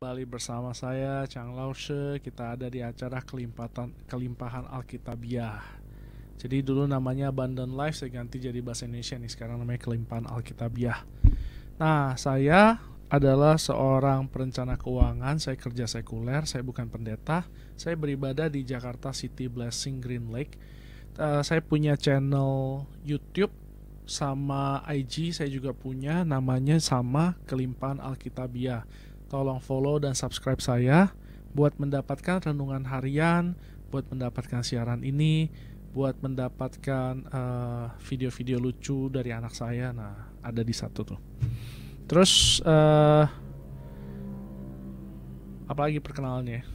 Kembali bersama saya Chang Lause. Kita ada di acara kelimpahan Alkitabiah. Jadi dulu namanya Abundant Life, saya ganti jadi bahasa Indonesia nih, sekarang namanya kelimpahan Alkitabiah. Nah, saya adalah seorang perencana keuangan. Saya kerja sekuler, saya bukan pendeta. Saya beribadah di Jakarta City Blessing Green Lake. Saya punya channel YouTube sama IG, saya juga punya, namanya sama Kelimpahan Alkitabiah. Tolong follow dan subscribe saya buat mendapatkan renungan harian, buat mendapatkan siaran ini, buat mendapatkan video-video lucu dari anak saya. Nah, ada di satu tuh. Terus apalagi perkenalannya?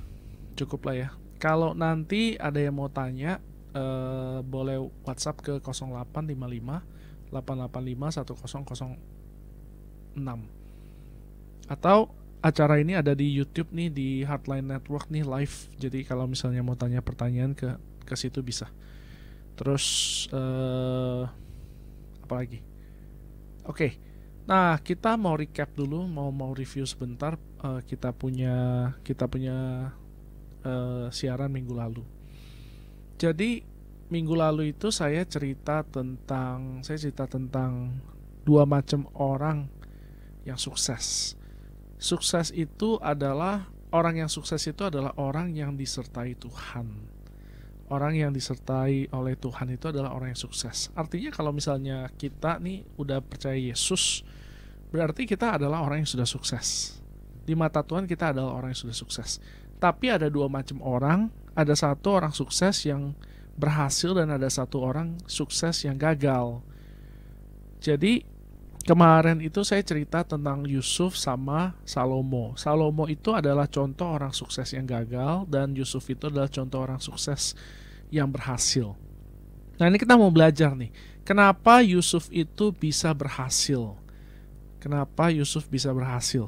Cukup lah ya. Kalau nanti ada yang mau tanya, boleh WhatsApp ke 0855 885 1006. Atau acara ini ada di YouTube nih, di Heartline Network nih, live. Jadi kalau misalnya mau tanya pertanyaan ke situ bisa. Terus apa lagi? Oke. Nah, kita mau recap dulu, mau review sebentar. Kita punya siaran minggu lalu. Jadi minggu lalu itu saya cerita tentang dua macam orang yang sukses. Sukses itu adalah orang yang disertai Tuhan. Orang yang disertai oleh Tuhan itu adalah orang yang sukses. Artinya kalau misalnya kita nih udah percaya Yesus, berarti kita adalah orang yang sudah sukses. Di mata Tuhan kita adalah orang yang sudah sukses. Tapi ada dua macam orang. Ada satu orang sukses yang berhasil dan ada satu orang sukses yang gagal. Jadi kemarin itu saya cerita tentang Yusuf sama Salomo. Salomo itu adalah contoh orang sukses yang gagal dan Yusuf itu adalah contoh orang sukses yang berhasil. Nah, ini kita mau belajar nih. Kenapa Yusuf itu bisa berhasil? Kenapa Yusuf bisa berhasil?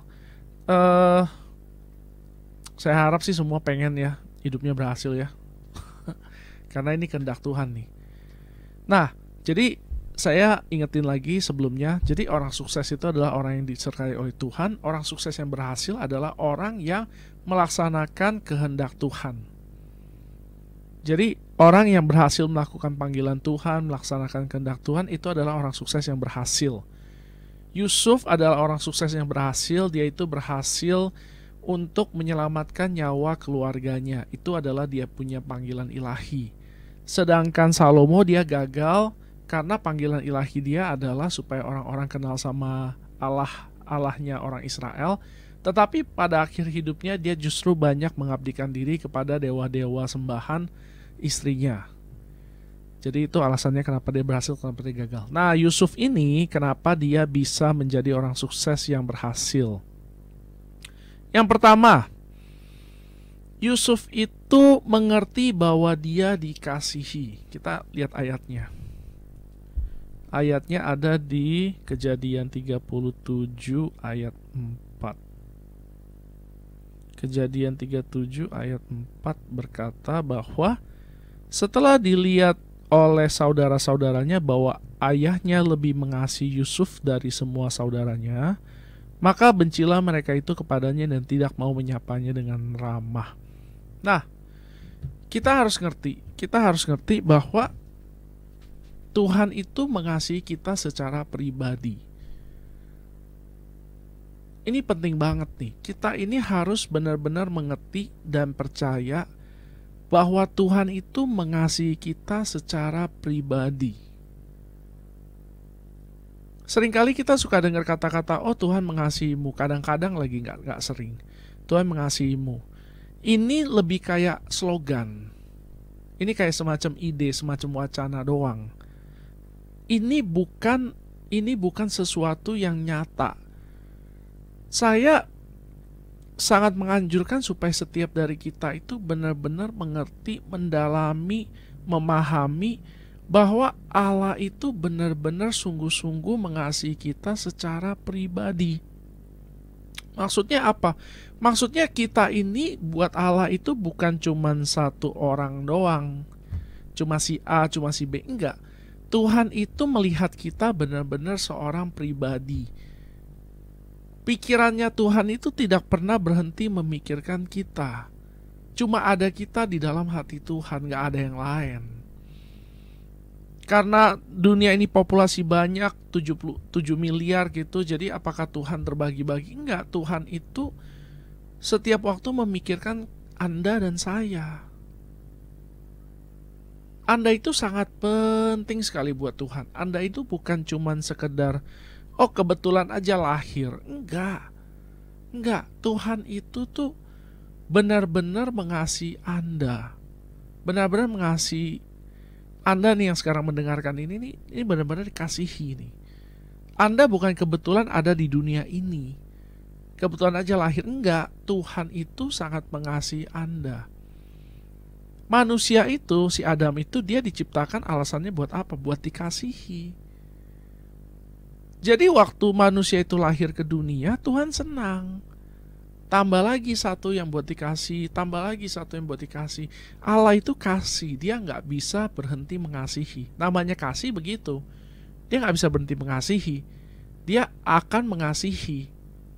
Saya harap sih semua pengen ya hidupnya berhasil ya. Karena ini kehendak Tuhan nih. Nah, jadi saya ingetin lagi sebelumnya. Jadi orang sukses itu adalah orang yang disertai oleh Tuhan. Orang sukses yang berhasil adalah orang yang melaksanakan kehendak Tuhan. Jadi orang yang berhasil melakukan panggilan Tuhan, melaksanakan kehendak Tuhan, itu adalah orang sukses yang berhasil. Yusuf adalah orang sukses yang berhasil. Dia itu berhasil untuk menyelamatkan nyawa keluarganya. Itu adalah dia punya panggilan ilahi. Sedangkan Salomo dia gagal karena panggilan ilahi dia adalah supaya orang-orang kenal sama Allahnya orang Israel. Tetapi pada akhir hidupnya dia justru banyak mengabdikan diri kepada dewa-dewa sembahan istrinya. Jadi itu alasannya kenapa dia berhasil, kenapa dia gagal. Nah, Yusuf ini kenapa dia bisa menjadi orang sukses yang berhasil? Yang pertama, Yusuf itu mengerti bahwa dia dikasihi. Kita lihat ayatnya. Ayatnya ada di Kejadian 37 ayat 4. Kejadian 37 ayat 4 berkata bahwa setelah dilihat oleh saudara-saudaranya bahwa ayahnya lebih mengasihi Yusuf dari semua saudaranya, maka bencilah mereka itu kepadanya dan tidak mau menyapanya dengan ramah. Nah, kita harus ngerti bahwa Tuhan itu mengasihi kita secara pribadi. Ini penting banget nih. Kita ini harus benar-benar mengerti dan percaya bahwa Tuhan itu mengasihi kita secara pribadi. Seringkali kita suka dengar kata-kata, oh Tuhan mengasihimu. Kadang-kadang lagi nggak sering. Tuhan mengasihimu. Ini lebih kayak slogan. Ini kayak semacam ide, semacam wacana doang. Ini bukan sesuatu yang nyata. Saya sangat menganjurkan supaya setiap dari kita itu benar-benar mengerti, mendalami, memahami bahwa Allah itu benar-benar sungguh-sungguh mengasihi kita secara pribadi. Maksudnya apa? Maksudnya kita ini buat Allah itu bukan cuma satu orang doang. Cuma si A, cuma si B. Enggak. Tuhan itu melihat kita benar-benar seorang pribadi. Pikirannya Tuhan itu tidak pernah berhenti memikirkan kita. Cuma ada kita di dalam hati Tuhan, gak ada yang lain. Karena dunia ini populasi banyak, 77 miliar gitu, jadi apakah Tuhan terbagi-bagi? Enggak, Tuhan itu setiap waktu memikirkan Anda dan saya. Anda itu sangat penting sekali buat Tuhan. Anda itu bukan cuman sekedar, oh kebetulan aja lahir. Enggak. Tuhan itu tuh benar-benar mengasihi Anda. Benar-benar mengasihi Anda nih yang sekarang mendengarkan ini benar-benar dikasihi nih. Anda bukan kebetulan ada di dunia ini. Kebetulan aja lahir. Enggak. Tuhan itu sangat mengasihi Anda. Manusia itu, si Adam itu, dia diciptakan alasannya buat apa? Buat dikasihi. Jadi waktu manusia itu lahir ke dunia, Tuhan senang. Tambah lagi satu yang buat dikasih, tambah lagi satu yang buat dikasih. Allah itu kasih, dia nggak bisa berhenti mengasihi. Namanya kasih begitu. Dia nggak bisa berhenti mengasihi. Dia akan mengasihi.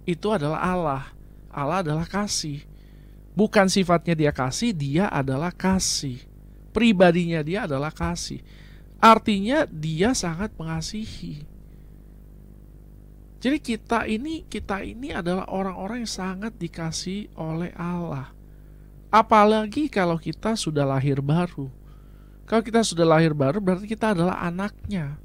Itu adalah Allah. Allah adalah kasih. Bukan sifatnya dia kasih, dia adalah kasih. Pribadinya dia adalah kasih. Artinya dia sangat mengasihi. Jadi kita ini adalah orang-orang yang sangat dikasihi oleh Allah. Apalagi kalau kita sudah lahir baru. Kalau kita sudah lahir baru berarti kita adalah anaknya.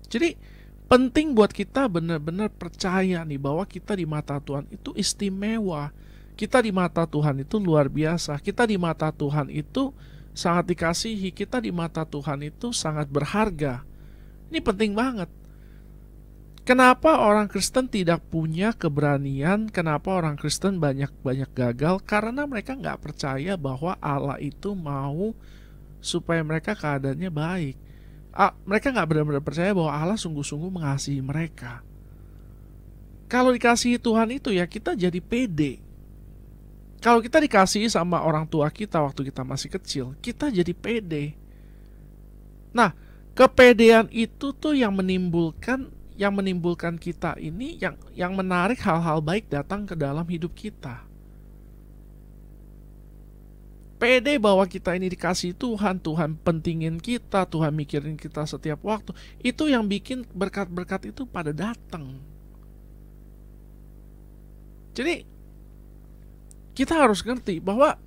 Jadi penting buat kita benar-benar percaya nih bahwa kita di mata Tuhan itu istimewa. Kita di mata Tuhan itu luar biasa. Kita di mata Tuhan itu sangat dikasihi. Kita di mata Tuhan itu sangat berharga. Ini penting banget. Kenapa orang Kristen tidak punya keberanian? Kenapa orang Kristen banyak gagal? Karena mereka nggak percaya bahwa Allah itu mau supaya mereka keadaannya baik. Mereka nggak benar-benar percaya bahwa Allah sungguh-sungguh mengasihi mereka. Kalau dikasihi Tuhan itu ya kita jadi pede. Kalau kita dikasihi sama orang tua kita waktu kita masih kecil, kita jadi pede. Nah, kepedean itu tuh yang menimbulkan kita ini yang menarik hal-hal baik datang ke dalam hidup kita. Pede bahwa kita ini dikasihi Tuhan, Tuhan pentingin kita, Tuhan mikirin kita setiap waktu. Itu yang bikin berkat-berkat itu pada datang. Jadi kita harus ngerti bahwa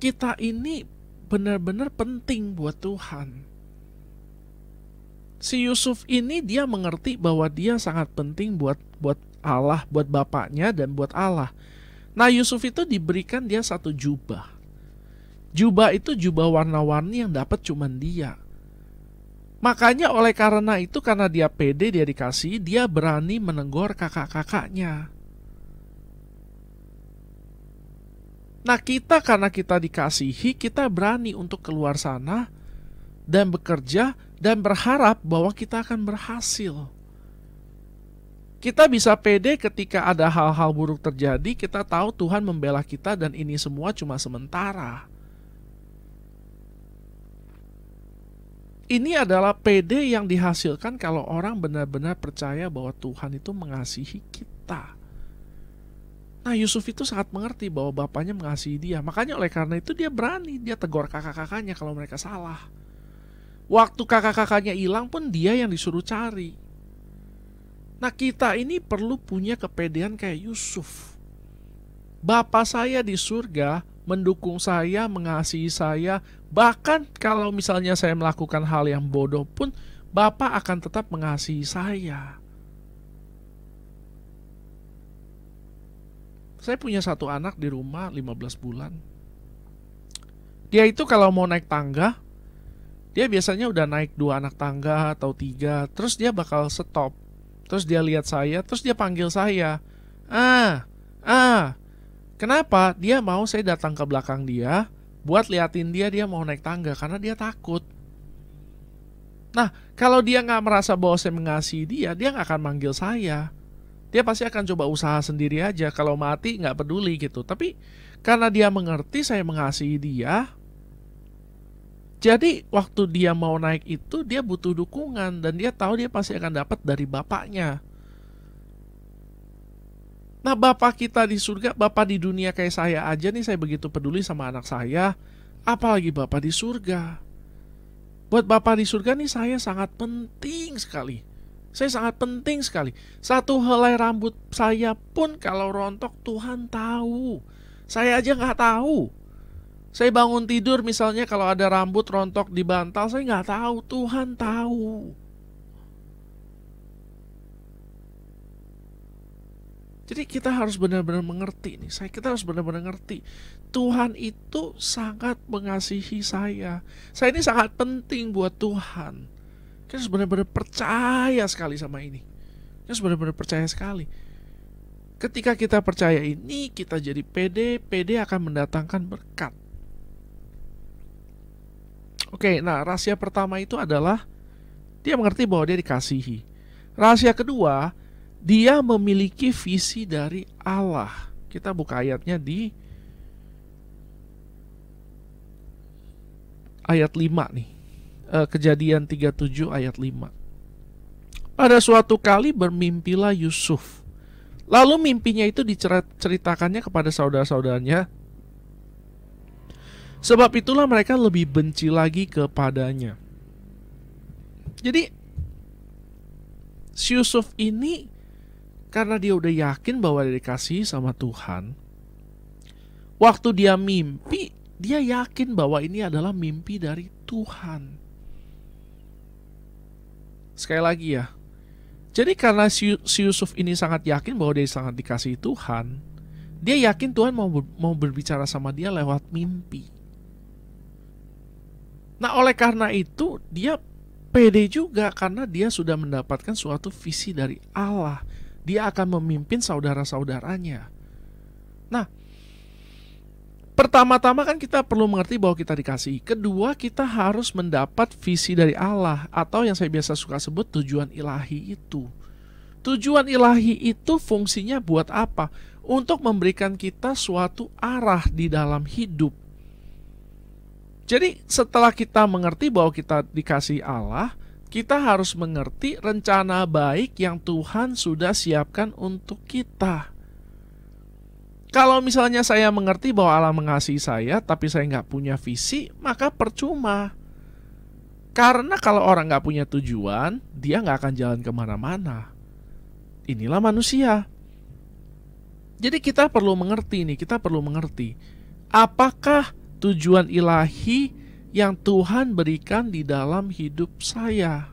kita ini benar-benar penting buat Tuhan. Si Yusuf ini dia mengerti bahwa dia sangat penting buat Allah, buat bapaknya dan buat Allah. Nah, Yusuf itu diberikan dia satu jubah. Jubah itu jubah warna-warni yang dapat cuman dia. Makanya oleh karena itu, karena dia pede, dia dikasih, dia berani menegur kakak-kakaknya. Nah, kita karena kita dikasihi, kita berani untuk keluar sana dan bekerja dan berharap bahwa kita akan berhasil. Kita bisa pede ketika ada hal-hal buruk terjadi, kita tahu Tuhan membela kita dan ini semua cuma sementara. Ini adalah pede yang dihasilkan kalau orang benar-benar percaya bahwa Tuhan itu mengasihi kita. Nah, Yusuf itu sangat mengerti bahwa bapaknya mengasihi dia. Makanya oleh karena itu dia berani, dia tegur kakak-kakaknya kalau mereka salah. Waktu kakak-kakaknya hilang pun dia yang disuruh cari. Nah, kita ini perlu punya kepedean kayak Yusuf. Bapa saya di surga mendukung saya, mengasihi saya. Bahkan kalau misalnya saya melakukan hal yang bodoh pun, Bapa akan tetap mengasihi saya. Saya punya satu anak di rumah 15 bulan. Dia itu kalau mau naik tangga, dia biasanya udah naik 2 anak tangga atau 3, terus dia bakal stop. Terus dia lihat saya, terus dia panggil saya. Kenapa? Dia mau saya datang ke belakang dia, buat liatin dia mau naik tangga, karena dia takut. Nah, kalau dia nggak merasa bahwa saya mengasihi dia nggak akan manggil saya. Dia pasti akan coba usaha sendiri aja, kalau mati nggak peduli gitu. Tapi karena dia mengerti saya mengasihi dia, jadi waktu dia mau naik itu dia butuh dukungan dan dia tahu dia pasti akan dapat dari bapaknya. Nah, Bapak kita di surga, Bapak di dunia kayak saya aja nih, saya begitu peduli sama anak saya, apalagi Bapak di surga. Buat Bapak di surga nih saya sangat penting sekali. Saya sangat penting sekali. Satu helai rambut saya pun kalau rontok Tuhan tahu. Saya aja nggak tahu. Saya bangun tidur misalnya kalau ada rambut rontok di bantal, saya nggak tahu, Tuhan tahu. Jadi kita harus benar-benar mengerti nih. Kita harus benar-benar ngerti. Tuhan itu sangat mengasihi saya. Saya ini sangat penting buat Tuhan. Kita harus benar-benar percaya sekali sama ini. Kita harus benar-benar percaya sekali. Ketika kita percaya ini, kita jadi pede. Pede akan mendatangkan berkat. Oke, nah rahasia pertama itu adalah dia mengerti bahwa dia dikasihi. Rahasia kedua, dia memiliki visi dari Allah. Kita buka ayatnya di ayat 5 nih. Kejadian 37 ayat 5. Pada suatu kali bermimpilah Yusuf. Lalu mimpinya itu diceritakannya kepada saudara-saudaranya. Sebab itulah mereka lebih benci lagi kepadanya. Jadi Yusuf ini karena dia udah yakin bahwa dia dikasihi sama Tuhan, waktu dia mimpi, dia yakin bahwa ini adalah mimpi dari Tuhan. Sekali lagi ya, jadi karena si Yusuf ini sangat yakin bahwa dia sangat dikasihi Tuhan, dia yakin Tuhan mau berbicara sama dia lewat mimpi. Nah, oleh karena itu dia pede juga karena dia sudah mendapatkan suatu visi dari Allah. Dia akan memimpin saudara-saudaranya. Nah, pertama-tama kan kita perlu mengerti bahwa kita dikasihi. Kedua, kita harus mendapat visi dari Allah, atau yang saya biasa suka sebut tujuan ilahi itu. Tujuan ilahi itu fungsinya buat apa? Untuk memberikan kita suatu arah di dalam hidup. Jadi setelah kita mengerti bahwa kita dikasihi Allah, kita harus mengerti rencana baik yang Tuhan sudah siapkan untuk kita. Kalau misalnya saya mengerti bahwa Allah mengasihi saya, tapi saya nggak punya visi, maka percuma. Karena kalau orang nggak punya tujuan, dia nggak akan jalan kemana-mana. Inilah manusia. Jadi kita perlu mengerti nih, kita perlu mengerti. Apakah tujuan ilahi yang Tuhan berikan di dalam hidup saya?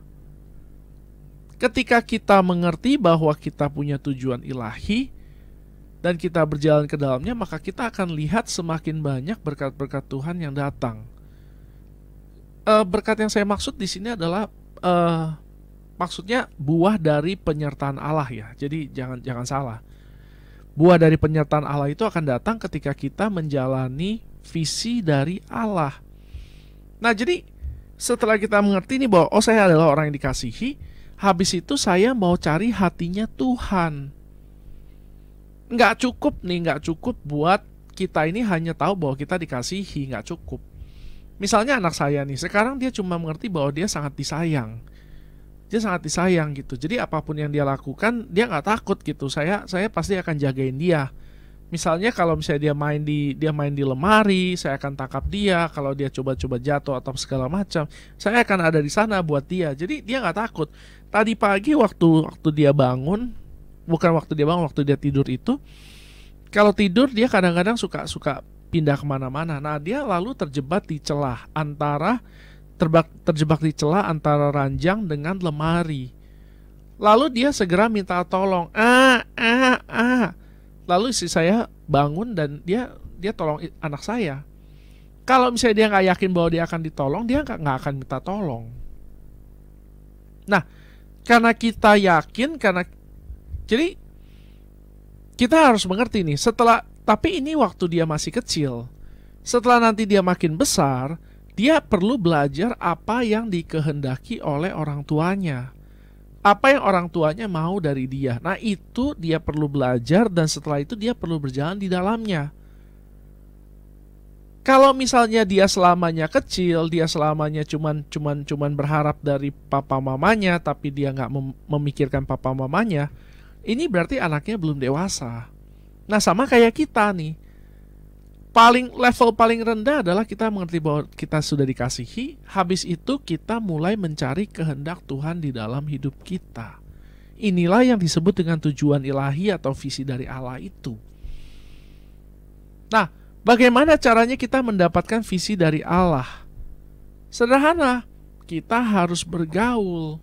Ketika kita mengerti bahwa kita punya tujuan ilahi dan kita berjalan ke dalamnya, maka kita akan lihat semakin banyak berkat-berkat Tuhan yang datang. Berkat yang saya maksud di sini adalah maksudnya buah dari penyertaan Allah ya. Jadi jangan salah. Buah dari penyertaan Allah itu akan datang ketika kita menjalani visi dari Allah. Nah, jadi setelah kita mengerti nih bahwa saya adalah orang yang dikasihi, habis itu saya mau cari hatinya Tuhan. Nggak cukup buat kita ini hanya tahu bahwa kita dikasihi, nggak cukup. Misalnya anak saya nih, sekarang dia cuma mengerti bahwa dia sangat disayang. Dia sangat disayang gitu. Jadi apapun yang dia lakukan, dia nggak takut gitu. Saya pasti akan jagain dia. Misalnya kalau misalnya dia main di lemari, saya akan tangkap dia. Kalau dia coba-coba jatuh atau segala macam, saya akan ada di sana buat dia. Jadi dia nggak takut. Tadi pagi waktu dia bangun, bukan waktu dia bangun, waktu dia tidur itu, kalau tidur dia kadang-kadang suka pindah kemana-mana. Nah, dia lalu terjebak di celah antara ranjang dengan lemari. Lalu dia segera minta tolong. Lalu istri saya bangun dan dia tolong anak saya. Kalau misalnya dia nggak yakin bahwa dia akan ditolong, dia nggak akan minta tolong. Nah, karena kita yakin, jadi kita harus mengerti nih. Tapi ini waktu dia masih kecil. Setelah nanti dia makin besar, dia perlu belajar apa yang dikehendaki oleh orang tuanya. Apa yang orang tuanya mau dari dia. Nah, itu dia perlu belajar dan setelah itu dia perlu berjalan di dalamnya. Kalau misalnya dia selamanya kecil, dia selamanya cuman berharap dari papa mamanya, tapi dia nggak memikirkan papa mamanya, ini berarti anaknya belum dewasa. Nah, sama kayak kita nih. Level paling rendah adalah kita mengerti bahwa kita sudah dikasihi, habis itu kita mulai mencari kehendak Tuhan di dalam hidup kita. Inilah yang disebut dengan tujuan ilahi atau visi dari Allah itu. Nah, bagaimana caranya kita mendapatkan visi dari Allah? Sederhana, kita harus bergaul.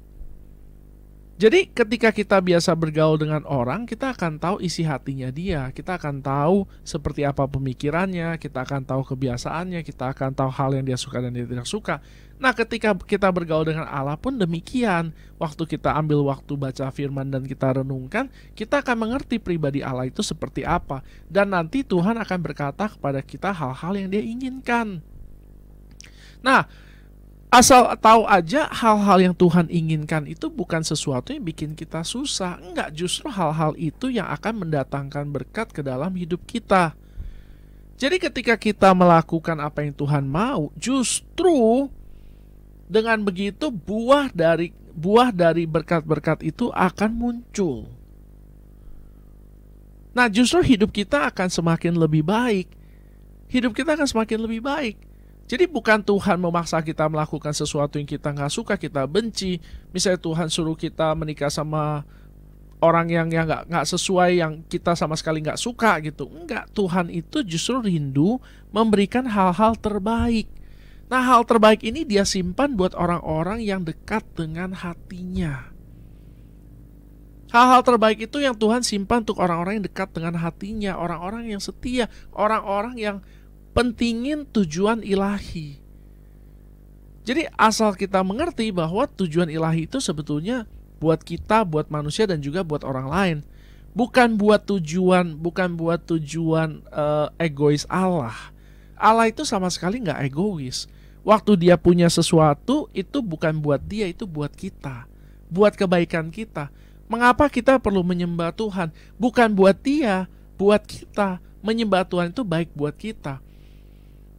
Jadi ketika kita biasa bergaul dengan orang, kita akan tahu isi hatinya dia, kita akan tahu seperti apa pemikirannya, kita akan tahu kebiasaannya, kita akan tahu hal yang dia suka dan dia tidak suka. Nah, ketika kita bergaul dengan Allah pun demikian. Waktu kita ambil waktu baca firman dan kita renungkan, kita akan mengerti pribadi Allah itu seperti apa. Dan nanti Tuhan akan berkata kepada kita hal-hal yang dia inginkan. Nah, asal tahu aja hal-hal yang Tuhan inginkan itu bukan sesuatu yang bikin kita susah. Enggak, justru hal-hal itu yang akan mendatangkan berkat ke dalam hidup kita. Jadi ketika kita melakukan apa yang Tuhan mau, justru dengan begitu buah dari berkat-berkat itu akan muncul. Nah, justru hidup kita akan semakin lebih baik. Hidup kita akan semakin lebih baik. Jadi bukan Tuhan memaksa kita melakukan sesuatu yang kita nggak suka, kita benci. Misalnya Tuhan suruh kita menikah sama orang yang nggak sesuai, yang kita sama sekali nggak suka gitu. Enggak, Tuhan itu justru rindu memberikan hal-hal terbaik. Nah, hal terbaik ini dia simpan buat orang-orang yang dekat dengan hatinya. Hal-hal terbaik itu yang Tuhan simpan untuk orang-orang yang dekat dengan hatinya, orang-orang yang setia, orang-orang yang pentingin tujuan ilahi. Jadi asal kita mengerti bahwa tujuan ilahi itu sebetulnya buat kita, buat manusia dan juga buat orang lain. Bukan buat tujuan egois Allah. Allah itu sama sekali nggak egois. Waktu dia punya sesuatu itu bukan buat dia, itu buat kita, buat kebaikan kita. Mengapa kita perlu menyembah Tuhan? Bukan buat dia, buat kita. Menyembah Tuhan itu baik buat kita,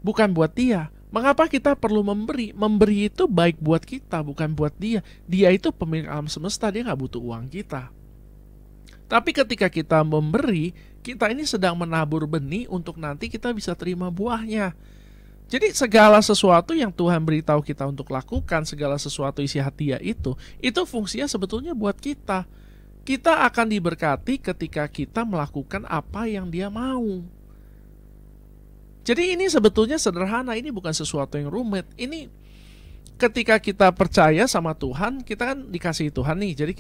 bukan buat dia. Mengapa kita perlu memberi? Memberi itu baik buat kita, bukan buat dia. Dia itu pemilik alam semesta, dia nggak butuh uang kita. Tapi ketika kita memberi, kita ini sedang menabur benih untuk nanti kita bisa terima buahnya. Jadi segala sesuatu yang Tuhan beritahu kita untuk lakukan, segala sesuatu isi hati itu fungsinya sebetulnya buat kita. Kita akan diberkati ketika kita melakukan apa yang dia mau. Jadi ini sebetulnya sederhana, ini bukan sesuatu yang rumit. Ini ketika kita percaya sama Tuhan, kita kan dikasihi Tuhan nih. Jadi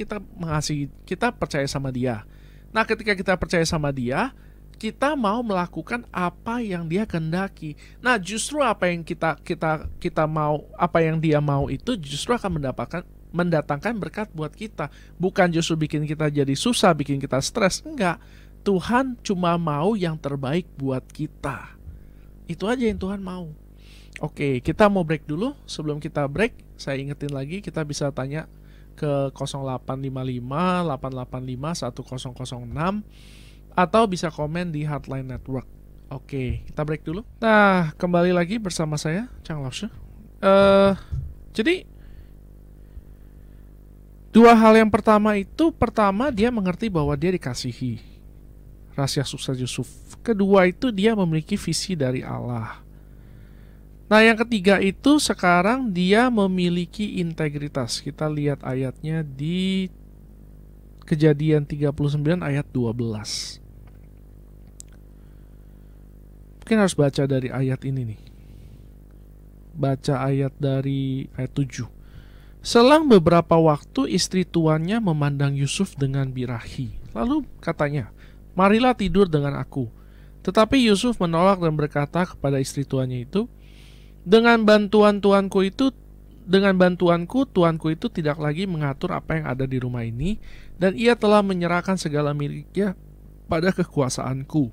kita percaya sama dia. Nah, ketika kita percaya sama dia, kita mau melakukan apa yang dia kehendaki. Nah, justru apa yang kita mau, apa yang dia mau itu justru akan mendatangkan berkat buat kita. Bukan justru bikin kita jadi susah, bikin kita stres. Enggak. Tuhan cuma mau yang terbaik buat kita. Itu aja yang Tuhan mau. Oke, kita mau break dulu. Sebelum kita break, saya ingetin lagi, kita bisa tanya ke 0855 885 1006 atau bisa komen di Heartline Network. Oke, kita break dulu. Nah, kembali lagi bersama saya, Chang Lao Shi. Jadi dua hal yang pertama dia mengerti bahwa dia dikasihi. Rahasia sukses Yusuf. Kedua itu dia memiliki visi dari Allah. Nah, yang ketiga itu sekarang dia memiliki integritas. Kita lihat ayatnya di Kejadian 39 ayat 12. Mungkin harus baca dari ayat ini nih. Baca ayat dari ayat 7. Selang beberapa waktu istri tuannya memandang Yusuf dengan birahi. Lalu katanya, "Marilah tidur dengan aku." Tetapi Yusuf menolak dan berkata kepada istri tuannya itu, Dengan bantuanku, tuanku itu tidak lagi mengatur apa yang ada di rumah ini, dan ia telah menyerahkan segala miliknya pada kekuasaanku.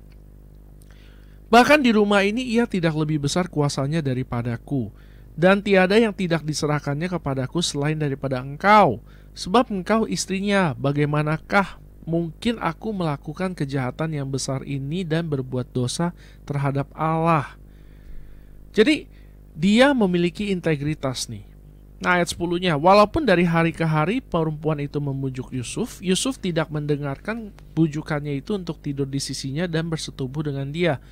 Bahkan di rumah ini ia tidak lebih besar kuasanya daripadaku, dan tiada yang tidak diserahkannya kepadaku selain daripada engkau, sebab engkau istrinya. Bagaimanakah mungkin aku melakukan kejahatan yang besar ini dan berbuat dosa terhadap Allah? Jadi dia memiliki integritas nih. Nah, ayat 10-nya, walaupun dari hari ke hari perempuan itu memujuk Yusuf, Yusuf tidak mendengarkan bujukannya itu untuk tidur di sisinya dan bersetubuh dengan dia.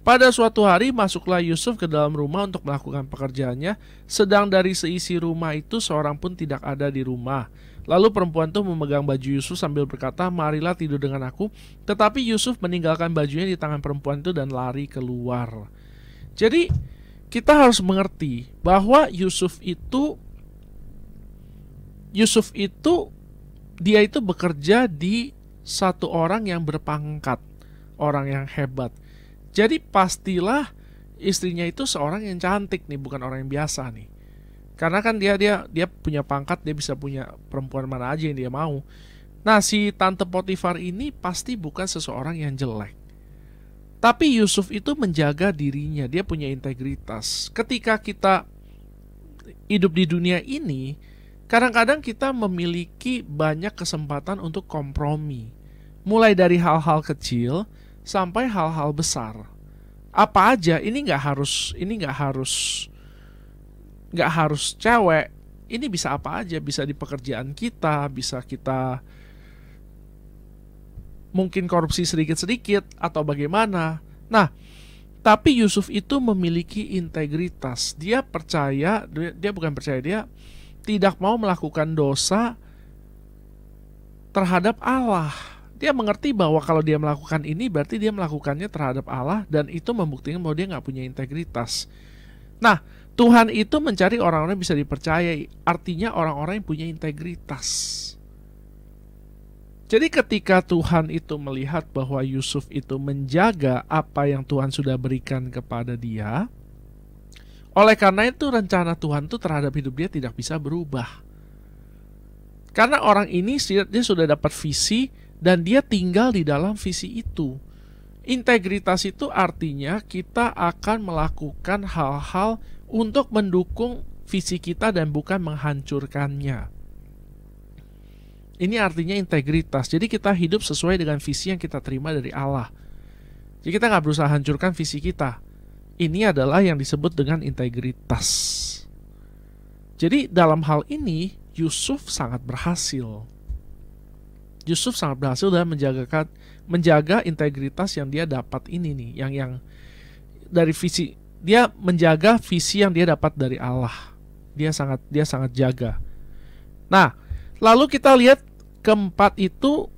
Pada suatu hari masuklah Yusuf ke dalam rumah untuk melakukan pekerjaannya, sedang dari seisi rumah itu seorang pun tidak ada di rumah. Lalu perempuan itu memegang baju Yusuf sambil berkata, marilah tidur dengan aku. Tetapi Yusuf meninggalkan bajunya di tangan perempuan itu dan lari keluar. Jadi kita harus mengerti bahwa Yusuf itu dia itu bekerja di satu orang yang berpangkat, orang yang hebat. Jadi pastilah istrinya itu seorang yang cantik nih, bukan orang yang biasa nih. Karena kan dia punya pangkat, dia bisa punya perempuan mana aja yang dia mau. Nah, si tante Potifar ini pasti bukan seseorang yang jelek. Tapi Yusuf itu menjaga dirinya, dia punya integritas. Ketika kita hidup di dunia ini, kadang-kadang kita memiliki banyak kesempatan untuk kompromi. Mulai dari hal-hal kecil sampai hal-hal besar. Apa aja, ini nggak harus cewek. Ini bisa apa aja, bisa di pekerjaan kita, bisa kita mungkin korupsi sedikit-sedikit atau bagaimana. Nah, tapi Yusuf itu memiliki integritas. Dia tidak mau melakukan dosa terhadap Allah. Dia mengerti bahwa kalau dia melakukan ini berarti dia melakukannya terhadap Allah, dan itu membuktikan bahwa dia nggak punya integritas. Nah, Tuhan itu mencari orang-orang yang bisa dipercayai, artinya orang-orang yang punya integritas. Jadi ketika Tuhan itu melihat bahwa Yusuf itu menjaga apa yang Tuhan sudah berikan kepada dia, oleh karena itu rencana Tuhan itu terhadap hidup dia tidak bisa berubah. Karena orang ini dia sudah dapat visi dan dia tinggal di dalam visi itu. Integritas itu artinya kita akan melakukan hal-hal untuk mendukung visi kita dan bukan menghancurkannya. Ini artinya integritas. Jadi kita hidup sesuai dengan visi yang kita terima dari Allah. Jadi kita nggak berusaha hancurkan visi kita. Ini adalah yang disebut dengan integritas. Jadi dalam hal ini Yusuf sangat berhasil. Yusuf sangat berhasil dalam menjaga integritas yang dia dapat ini nih, yang dari visi. Dia menjaga visi yang dia dapat dari Allah. Dia sangat jaga. Nah, lalu kita lihat keempat itu,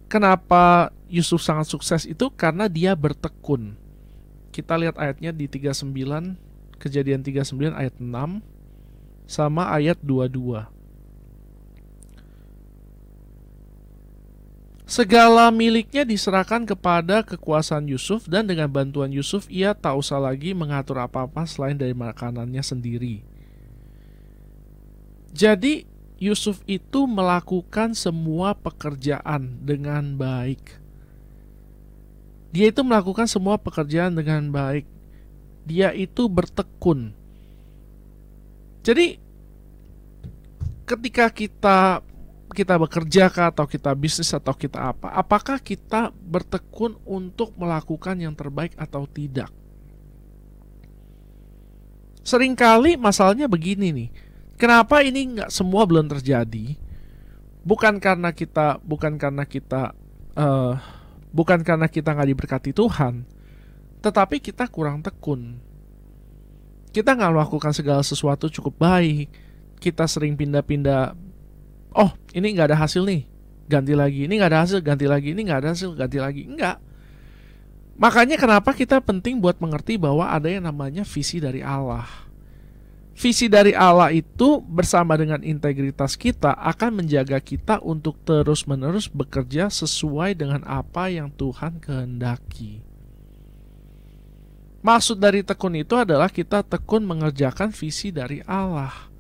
kenapa Yusuf sangat sukses itu karena dia bertekun. Kita lihat ayatnya di 39, Kejadian 39 ayat 6 sama ayat 22. Segala miliknya diserahkan kepada kekuasaan Yusuf, dan dengan bantuan Yusuf ia tak usah lagi mengatur apa-apa selain dari makanannya sendiri. Jadi Yusuf itu melakukan semua pekerjaan dengan baik. Dia itu melakukan semua pekerjaan dengan baik. Dia itu bertekun. Jadi ketika kita bekerja atau kita bisnis atau kita apakah kita bertekun untuk melakukan yang terbaik atau tidak? Seringkali masalahnya begini nih. Kenapa ini nggak semua belum terjadi? Bukan karena kita nggak diberkati Tuhan, tetapi kita kurang tekun. Kita nggak melakukan segala sesuatu cukup baik. Kita sering pindah-pindah. Oh, ini nggak ada hasil nih, ganti lagi. Ini nggak ada hasil, ganti lagi. Ini nggak ada hasil, ganti lagi. Enggak. Makanya kenapa kita penting buat mengerti bahwa ada yang namanya visi dari Allah. Visi dari Allah itu bersama dengan integritas kita akan menjaga kita untuk terus-menerus bekerja sesuai dengan apa yang Tuhan kehendaki. Maksud dari tekun itu adalah kita tekun mengerjakan visi dari Allah.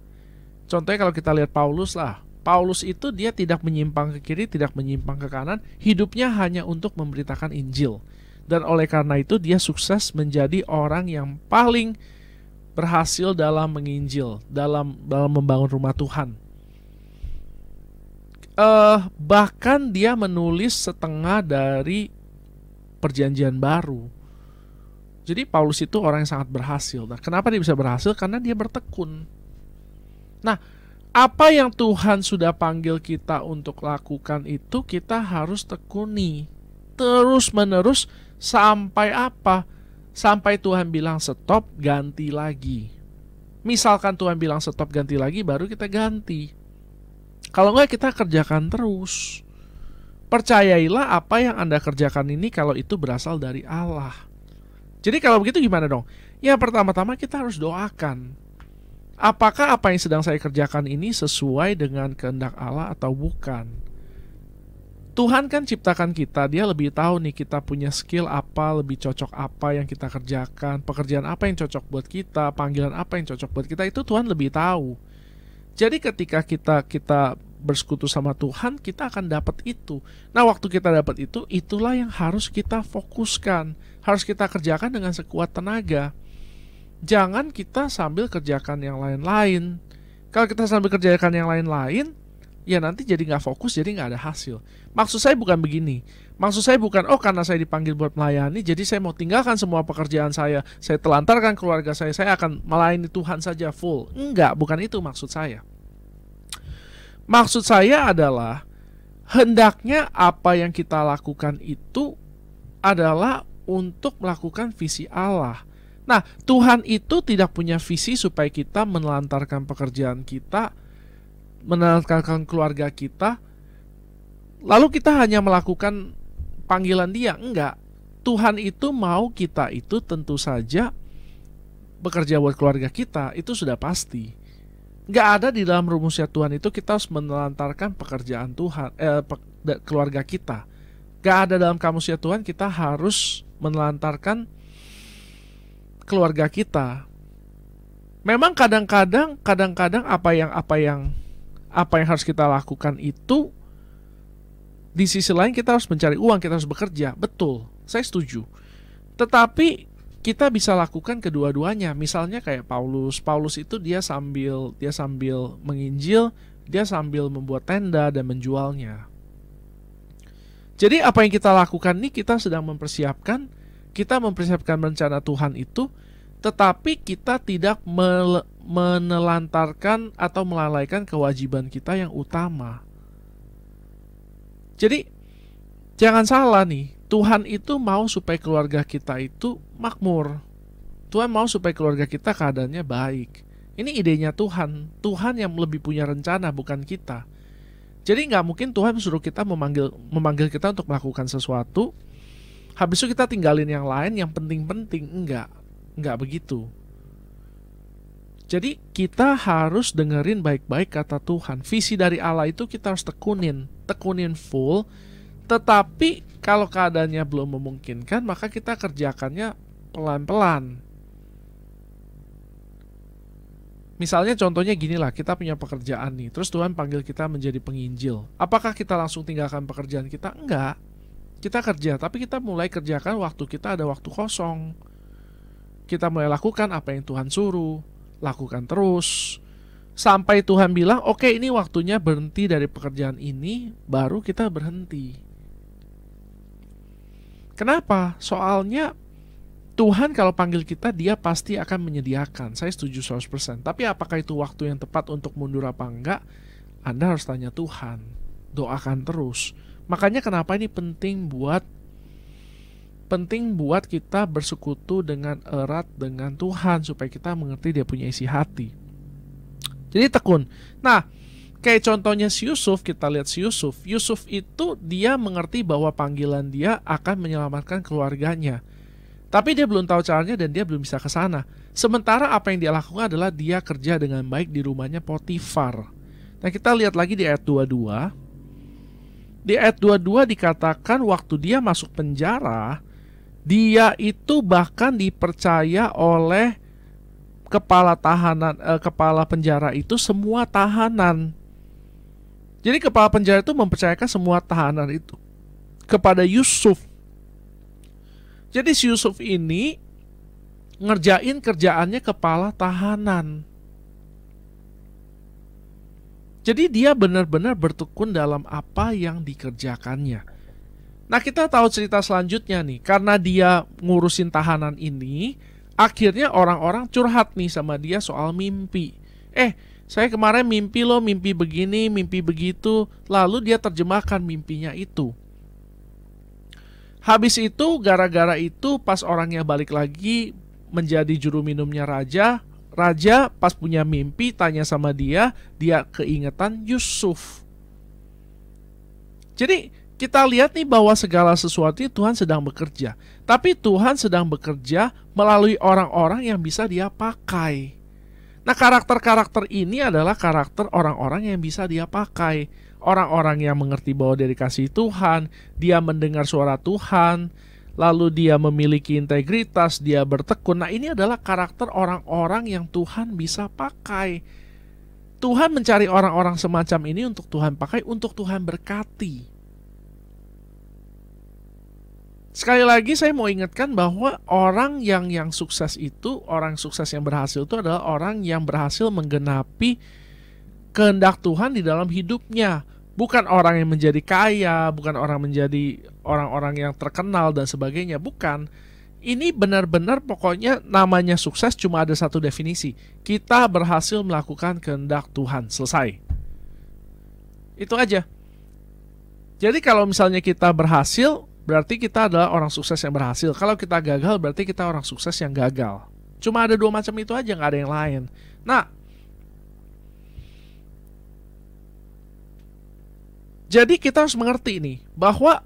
Contohnya kalau kita lihat Paulus lah. Paulus itu dia tidak menyimpang ke kiri, tidak menyimpang ke kanan. Hidupnya hanya untuk memberitakan Injil. Dan oleh karena itu dia sukses menjadi orang yang paling berhasil dalam menginjil, dalam membangun rumah Tuhan. Bahkan dia menulis setengah dari Perjanjian Baru. Jadi Paulus itu orang yang sangat berhasil. Nah, kenapa dia bisa berhasil? Karena dia bertekun. Nah, apa yang Tuhan sudah panggil kita untuk lakukan itu kita harus tekuni terus menerus sampai apa? Sampai Tuhan bilang stop, ganti lagi. Misalkan Tuhan bilang stop, ganti lagi, baru kita ganti. Kalau enggak, kita kerjakan terus. Percayailah apa yang Anda kerjakan ini kalau itu berasal dari Allah. Jadi kalau begitu gimana dong? Ya pertama-tama kita harus doakan. Apakah apa yang sedang saya kerjakan ini sesuai dengan kehendak Allah atau bukan? Tuhan kan ciptakan kita, dia lebih tahu nih kita punya skill apa, lebih cocok apa yang kita kerjakan, pekerjaan apa yang cocok buat kita, panggilan apa yang cocok buat kita, itu Tuhan lebih tahu. Jadi ketika kita bersekutu sama Tuhan, kita akan dapat itu. Nah, waktu kita dapat itu, itulah yang harus kita fokuskan, harus kita kerjakan dengan sekuat tenaga. Jangan kita sambil kerjakan yang lain-lain. Kalau kita sambil kerjakan yang lain-lain, ya nanti jadi nggak fokus, jadi nggak ada hasil. Maksud saya bukan begini. Maksud saya bukan, oh karena saya dipanggil buat melayani, jadi saya mau tinggalkan semua pekerjaan saya telantarkan keluarga saya akan melayani Tuhan saja full. Enggak, bukan itu maksud saya. Maksud saya adalah, hendaknya apa yang kita lakukan itu adalah untuk melakukan visi Allah. Nah, Tuhan itu tidak punya visi supaya kita menelantarkan pekerjaan kita, menelantarkan keluarga kita, lalu kita hanya melakukan panggilan dia. Enggak. Tuhan itu mau kita itu tentu saja bekerja buat keluarga kita, itu sudah pasti. Enggak ada di dalam rumusnya Tuhan itu kita harus menelantarkan pekerjaan Tuhan, keluarga kita. Enggak ada dalam kamusnya Tuhan kita harus menelantarkan keluarga kita. Memang kadang-kadang apa yang harus kita lakukan itu, di sisi lain kita harus mencari uang, kita harus bekerja. Betul, saya setuju. Tetapi kita bisa lakukan kedua-duanya. Misalnya kayak Paulus itu dia sambil menginjil, dia sambil membuat tenda dan menjualnya. Jadi apa yang kita lakukan ini, kita sedang mempersiapkan rencana Tuhan itu, tetapi kita tidak menelantarkan atau melalaikan kewajiban kita yang utama. Jadi jangan salah nih, Tuhan itu mau supaya keluarga kita itu makmur. Tuhan mau supaya keluarga kita keadaannya baik. Ini idenya Tuhan. Tuhan yang lebih punya rencana, bukan kita. Jadi nggak mungkin Tuhan suruh kita memanggil kita untuk melakukan sesuatu, habis itu kita tinggalin yang lain yang penting-penting. Enggak begitu. Jadi kita harus dengerin baik-baik kata Tuhan. Visi dari Allah itu kita harus tekunin full. Tetapi kalau keadaannya belum memungkinkan, maka kita kerjakannya pelan-pelan. Misalnya contohnya gini lah, kita punya pekerjaan nih, terus Tuhan panggil kita menjadi penginjil. Apakah kita langsung tinggalkan pekerjaan kita? Enggak. Kita kerja, tapi kita mulai kerjakan waktu kita ada waktu kosong. Kita mulai lakukan apa yang Tuhan suruh, lakukan terus. Sampai Tuhan bilang, oke, ini waktunya berhenti dari pekerjaan ini, baru kita berhenti. Kenapa? Soalnya Tuhan kalau panggil kita, dia pasti akan menyediakan. Saya setuju 100%. Tapi apakah itu waktu yang tepat untuk mundur apa enggak? Anda harus tanya Tuhan. Doakan terus. Makanya kenapa ini penting buat kita bersekutu dengan erat dengan Tuhan, supaya kita mengerti dia punya isi hati. Jadi tekun. Nah, kayak contohnya si Yusuf, kita lihat si Yusuf. Yusuf itu dia mengerti bahwa panggilan dia akan menyelamatkan keluarganya. Tapi dia belum tahu caranya dan dia belum bisa ke sana. Sementara apa yang dia lakukan adalah dia kerja dengan baik di rumahnya Potifar. Nah, kita lihat lagi di ayat 22. Di ayat 22 dikatakan waktu dia masuk penjara, dia itu bahkan dipercaya oleh kepala penjara itu semua tahanan. Jadi kepala penjara itu mempercayakan semua tahanan itu kepada Yusuf. Jadi si Yusuf ini ngerjain kerjaannya kepala tahanan. Jadi dia benar-benar bertekun dalam apa yang dikerjakannya. Nah, kita tahu cerita selanjutnya nih. Karena dia ngurusin tahanan ini, akhirnya orang-orang curhat nih sama dia soal mimpi. Saya kemarin mimpi loh, mimpi begini, mimpi begitu. Lalu dia terjemahkan mimpinya itu. Habis itu, gara-gara itu pas orangnya balik lagi menjadi juru minumnya raja. Raja pas punya mimpi tanya sama dia keingetan Yusuf. Jadi kita lihat nih bahwa segala sesuatu Tuhan sedang bekerja. Tapi Tuhan sedang bekerja melalui orang-orang yang bisa dia pakai. Nah, karakter-karakter ini adalah karakter orang-orang yang bisa dia pakai. Orang-orang yang mengerti bahwa dia dikasihi Tuhan, dia mendengar suara Tuhan, lalu dia memiliki integritas, dia bertekun. Nah, ini adalah karakter orang-orang yang Tuhan bisa pakai. Tuhan mencari orang-orang semacam ini untuk Tuhan pakai, untuk Tuhan berkati. Sekali lagi saya mau ingatkan bahwa orang yang sukses itu, orang sukses yang berhasil itu adalah orang yang berhasil menggenapi kehendak Tuhan di dalam hidupnya. Bukan orang yang menjadi kaya, bukan orang menjadi orang-orang yang terkenal dan sebagainya, bukan. Ini benar-benar pokoknya namanya sukses cuma ada satu definisi. Kita berhasil melakukan kehendak Tuhan, selesai. Itu aja. Jadi kalau misalnya kita berhasil, berarti kita adalah orang sukses yang berhasil. Kalau kita gagal, berarti kita orang sukses yang gagal. Cuma ada dua macam itu aja, nggak ada yang lain. Nah, jadi kita harus mengerti nih bahwa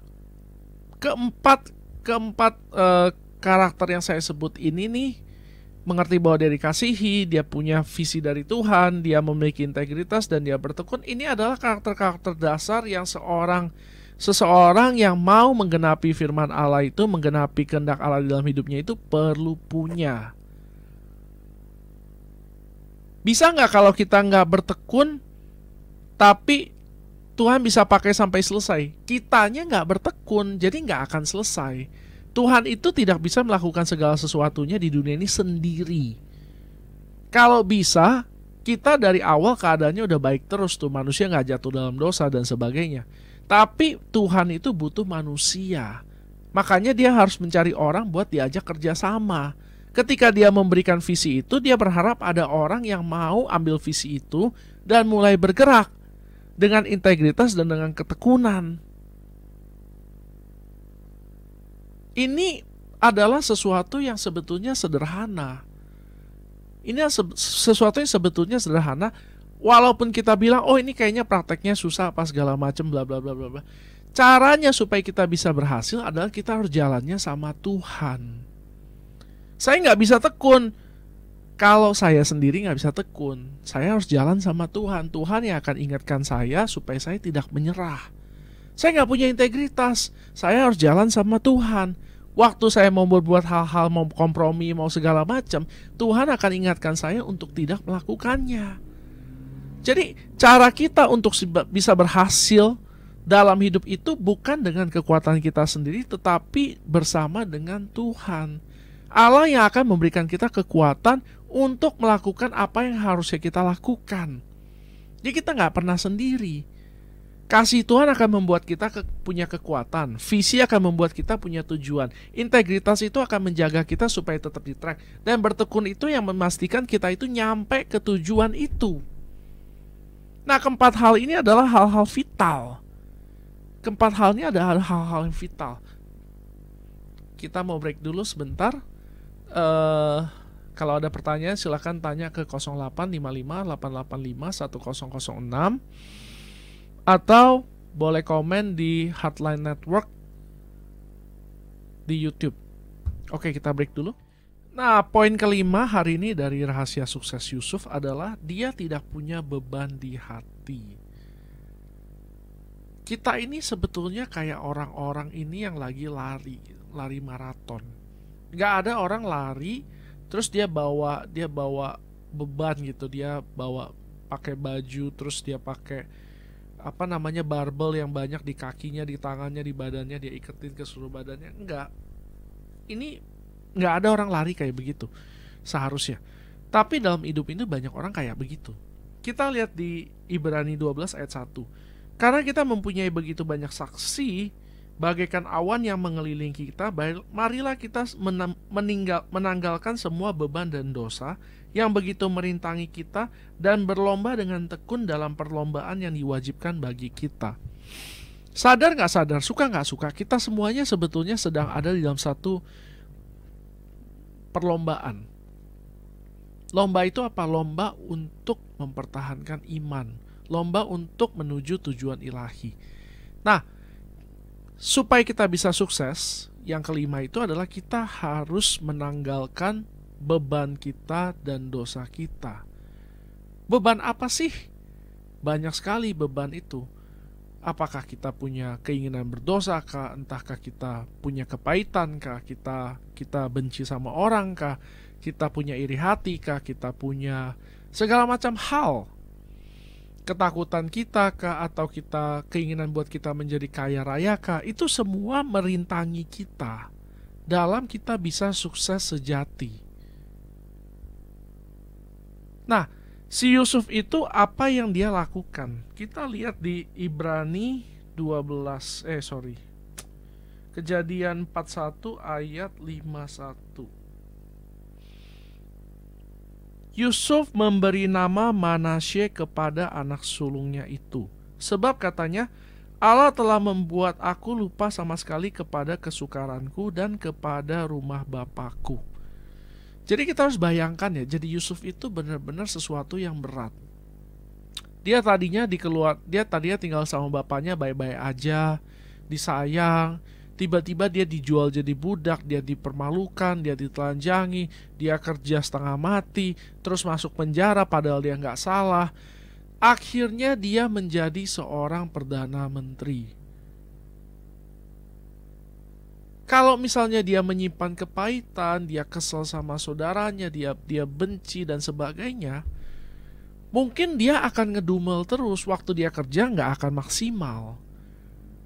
keempat karakter yang saya sebut ini nih, mengerti bahwa dia dikasihi, dia punya visi dari Tuhan, dia memiliki integritas dan dia bertekun. Ini adalah karakter-karakter dasar yang seseorang yang mau menggenapi firman Allah itu, menggenapi kehendak Allah di dalam hidupnya itu perlu punya. Bisa nggak kalau kita nggak bertekun, tapi Tuhan bisa pakai sampai selesai? Kitanya nggak bertekun, jadi nggak akan selesai. Tuhan itu tidak bisa melakukan segala sesuatunya di dunia ini sendiri. Kalau bisa, kita dari awal keadaannya udah baik terus tuh, manusia nggak jatuh dalam dosa dan sebagainya. Tapi Tuhan itu butuh manusia. Makanya dia harus mencari orang buat diajak kerjasama. Ketika dia memberikan visi itu, dia berharap ada orang yang mau ambil visi itu dan mulai bergerak dengan integritas dan dengan ketekunan. Ini adalah sesuatu yang sebetulnya sederhana. Ini sesuatu yang sebetulnya sederhana. Walaupun kita bilang, oh ini kayaknya prakteknya susah apa segala macam bla bla bla bla. Caranya supaya kita bisa berhasil adalah kita harus jalannya sama Tuhan. Saya nggak bisa tekun. Kalau saya sendiri nggak bisa tekun. Saya harus jalan sama Tuhan. Tuhan yang akan ingatkan saya supaya saya tidak menyerah. Saya nggak punya integritas. Saya harus jalan sama Tuhan. Waktu saya mau berbuat hal-hal, mau kompromi, mau segala macam, Tuhan akan ingatkan saya untuk tidak melakukannya. Jadi cara kita untuk bisa berhasil dalam hidup itu bukan dengan kekuatan kita sendiri, tetapi bersama dengan Tuhan. Allah yang akan memberikan kita kekuatan untuk melakukan apa yang harusnya kita lakukan. Jadi kita nggak pernah sendiri. Kasih Tuhan akan membuat kita punya kekuatan. Visi akan membuat kita punya tujuan. Integritas itu akan menjaga kita supaya tetap di track. Dan bertekun itu yang memastikan kita itu nyampe ke tujuan itu. Nah, keempat hal ini adalah hal-hal vital. Keempat hal ini adalah hal-hal yang vital. Kita mau break dulu sebentar. Kalau ada pertanyaan silakan tanya ke 0855 885 1006 atau boleh komen di Heartline Network di YouTube. Oke, kita break dulu. Nah, poin kelima hari ini dari rahasia sukses Yusuf adalah dia tidak punya beban di hati. Kita ini sebetulnya kayak orang-orang ini yang lagi lari maraton. Gak ada orang lari terus dia bawa beban gitu, dia bawa pakai baju, terus dia pakai barbel yang banyak di kakinya, di tangannya, di badannya, dia iketin ke seluruh badannya. Enggak. Ini enggak ada orang lari kayak begitu seharusnya. Tapi dalam hidup ini banyak orang kayak begitu. Kita lihat di Ibrani 12 ayat 1. Karena kita mempunyai begitu banyak saksi, bagaikan awan yang mengelilingi kita, marilah kita menanggalkan semua beban dan dosa yang begitu merintangi kita dan berlomba dengan tekun dalam perlombaan yang diwajibkan bagi kita. Sadar nggak sadar, suka nggak suka, kita semuanya sebetulnya sedang ada di dalam satu perlombaan. Lomba itu apa? Lomba untuk mempertahankan iman, lomba untuk menuju tujuan ilahi. Nah, supaya kita bisa sukses, yang kelima itu adalah kita harus menanggalkan beban kita dan dosa kita. Beban apa sih? Banyak sekali beban itu. Apakah kita punya keinginan berdosa kah? Entahkah kita punya kepahitan kah? Kita benci sama orang kah? Kita punya iri hati kah? Kita punya segala macam hal. Ketakutan kita kah? Atau kita keinginan buat kita menjadi kaya raya kah? Itu semua merintangi kita dalam kita bisa sukses sejati. Nah, si Yusuf itu apa yang dia lakukan? Kita lihat di Ibrani Kejadian 41 ayat 51. Yusuf memberi nama Manasye kepada anak sulungnya itu, sebab katanya, Allah telah membuat aku lupa sama sekali kepada kesukaranku dan kepada rumah bapakku. Jadi kita harus bayangkan ya, jadi Yusuf itu benar-benar sesuatu yang berat. Dia tadinya tinggal sama bapaknya baik-baik aja, disayang. Tiba-tiba dia dijual jadi budak, dia dipermalukan, dia ditelanjangi, dia kerja setengah mati, terus masuk penjara padahal dia nggak salah. Akhirnya dia menjadi seorang perdana menteri. Kalau misalnya dia menyimpan kepahitan, dia kesel sama saudaranya, dia benci dan sebagainya, mungkin dia akan ngedumel terus. Waktu dia kerja nggak akan maksimal.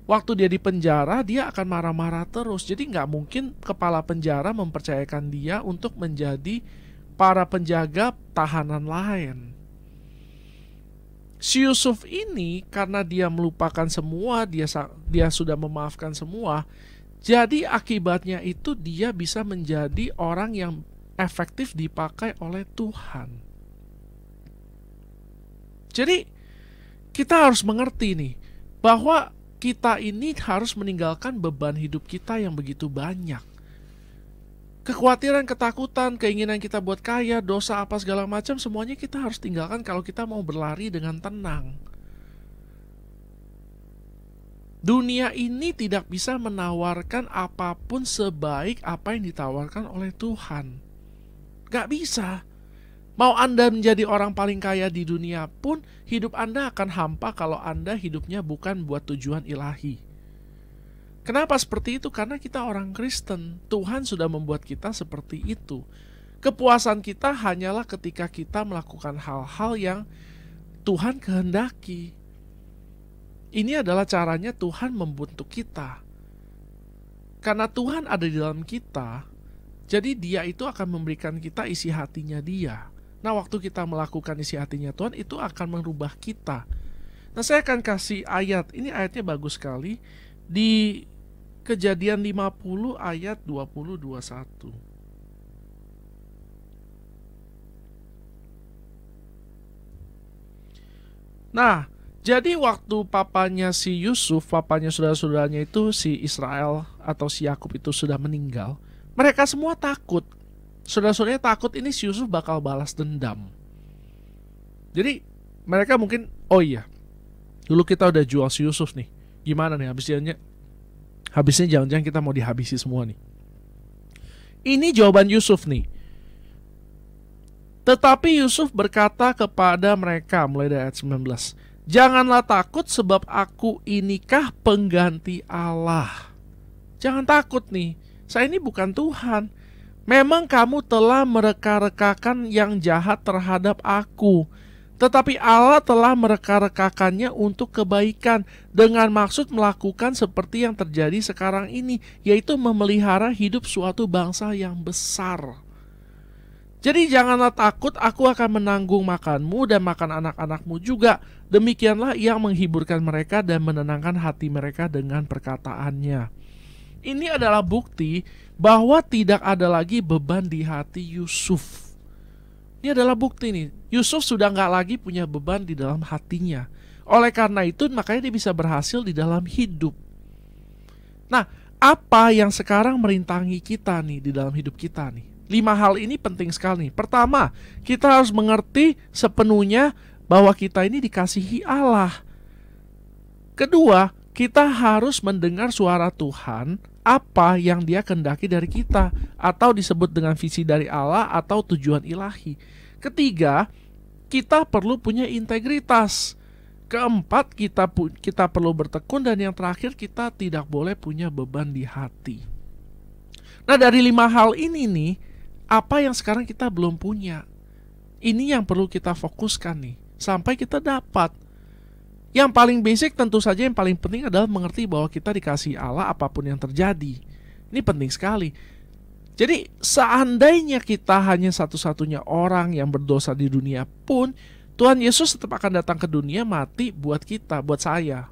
Waktu dia di penjara, dia akan marah-marah terus. Jadi nggak mungkin kepala penjara mempercayakan dia untuk menjadi para penjaga tahanan lain. Si Yusuf ini karena dia melupakan semua, dia sudah memaafkan semua. Jadi akibatnya itu dia bisa menjadi orang yang efektif dipakai oleh Tuhan. Jadi kita harus mengerti nih bahwa kita ini harus meninggalkan beban hidup kita yang begitu banyak. Kekhawatiran, ketakutan, keinginan kita buat kaya, dosa apa segala macam, semuanya kita harus tinggalkan kalau kita mau berlari dengan tenang. Dunia ini tidak bisa menawarkan apapun sebaik apa yang ditawarkan oleh Tuhan. Gak bisa. Mau Anda menjadi orang paling kaya di dunia pun, hidup Anda akan hampa kalau Anda hidupnya bukan buat tujuan ilahi. Kenapa seperti itu? Karena kita orang Kristen. Tuhan sudah membuat kita seperti itu. Kepuasan kita hanyalah ketika kita melakukan hal-hal yang Tuhan kehendaki. Ini adalah caranya Tuhan membentuk kita. Karena Tuhan ada di dalam kita, jadi Dia itu akan memberikan kita isi hatinya Dia. Nah, waktu kita melakukan isi hatinya Tuhan, itu akan merubah kita. Nah, saya akan kasih ayat. Ini ayatnya bagus sekali. Di Kejadian 50 ayat 20-21. Nah, jadi waktu papanya si Yusuf, papanya saudara-saudaranya itu si Israel atau si Yakub itu sudah meninggal, mereka semua takut. Saudara-saudaranya takut ini si Yusuf bakal balas dendam. Jadi mereka mungkin, oh iya, dulu kita udah jual si Yusuf nih. Gimana nih habisnya jangan-jangan kita mau dihabisi semua nih. Ini jawaban Yusuf nih. Tetapi Yusuf berkata kepada mereka, mulai dari ayat 19, janganlah takut sebab aku inikah pengganti Allah. Jangan takut nih, saya ini bukan Tuhan. Memang kamu telah mereka-rekakan yang jahat terhadap aku, tetapi Allah telah mereka-rekakannya untuk kebaikan dengan maksud melakukan seperti yang terjadi sekarang ini, yaitu memelihara hidup suatu bangsa yang besar. Jadi janganlah takut, aku akan menanggung makanmu dan makan anak-anakmu juga. Demikianlah ia menghiburkan mereka dan menenangkan hati mereka dengan perkataannya. Ini adalah bukti bahwa tidak ada lagi beban di hati Yusuf. Ini adalah bukti nih, Yusuf sudah nggak lagi punya beban di dalam hatinya. Oleh karena itu makanya dia bisa berhasil di dalam hidup. Nah, apa yang sekarang merintangi kita nih di dalam hidup kita nih? 5 hal ini penting sekali. Pertama, kita harus mengerti sepenuhnya bahwa kita ini dikasihi Allah. Kedua, kita harus mendengar suara Tuhan, apa yang Dia kehendaki dari kita, atau disebut dengan visi dari Allah atau tujuan ilahi. Ketiga, kita perlu punya integritas. Keempat, kita perlu bertekun, dan yang terakhir, kita tidak boleh punya beban di hati. Nah, dari 5 hal ini nih, apa yang sekarang kita belum punya? Ini yang perlu kita fokuskan nih, sampai kita dapat. Yang paling basic tentu saja yang paling penting adalah mengerti bahwa kita dikasihi Allah apapun yang terjadi. Ini penting sekali. Jadi seandainya kita hanya satu-satunya orang yang berdosa di dunia pun, Tuhan Yesus tetap akan datang ke dunia mati buat kita, buat saya,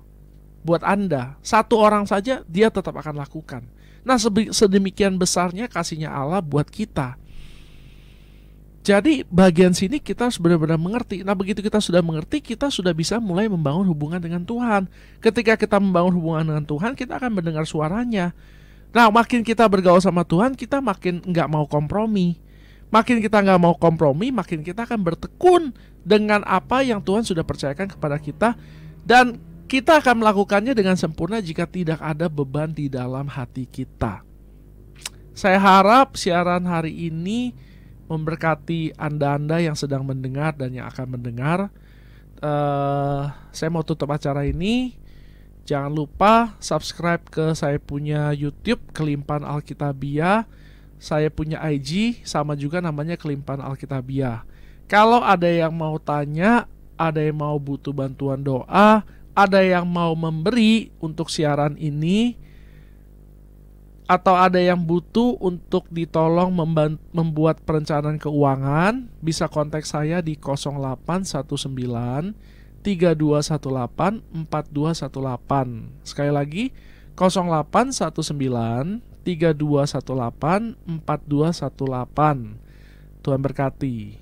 buat Anda. Satu orang saja dia tetap akan lakukan. Nah, sedemikian besarnya kasihnya Allah buat kita. Jadi bagian sini kita harus benar-benar mengerti. Nah, begitu kita sudah mengerti, kita sudah bisa mulai membangun hubungan dengan Tuhan. Ketika kita membangun hubungan dengan Tuhan, kita akan mendengar suaranya. Nah, makin kita bergaul sama Tuhan, kita makin nggak mau kompromi. Makin kita nggak mau kompromi, makin kita akan bertekun dengan apa yang Tuhan sudah percayakan kepada kita. Dan kita akan melakukannya dengan sempurna jika tidak ada beban di dalam hati kita. Saya harap siaran hari ini memberkati Anda-Anda yang sedang mendengar dan yang akan mendengar. Saya mau tutup acara ini. Jangan lupa subscribe ke saya punya YouTube Kelimpahan Alkitabiah. Saya punya IG sama juga namanya Kelimpahan Alkitabiah. Kalau ada yang mau tanya, ada yang mau butuh bantuan doa, ada yang mau memberi untuk siaran ini, atau ada yang butuh untuk ditolong membuat perencanaan keuangan, bisa kontak saya di 0819 3218 4218. Sekali lagi 0819 3218 4218. Tuhan berkati.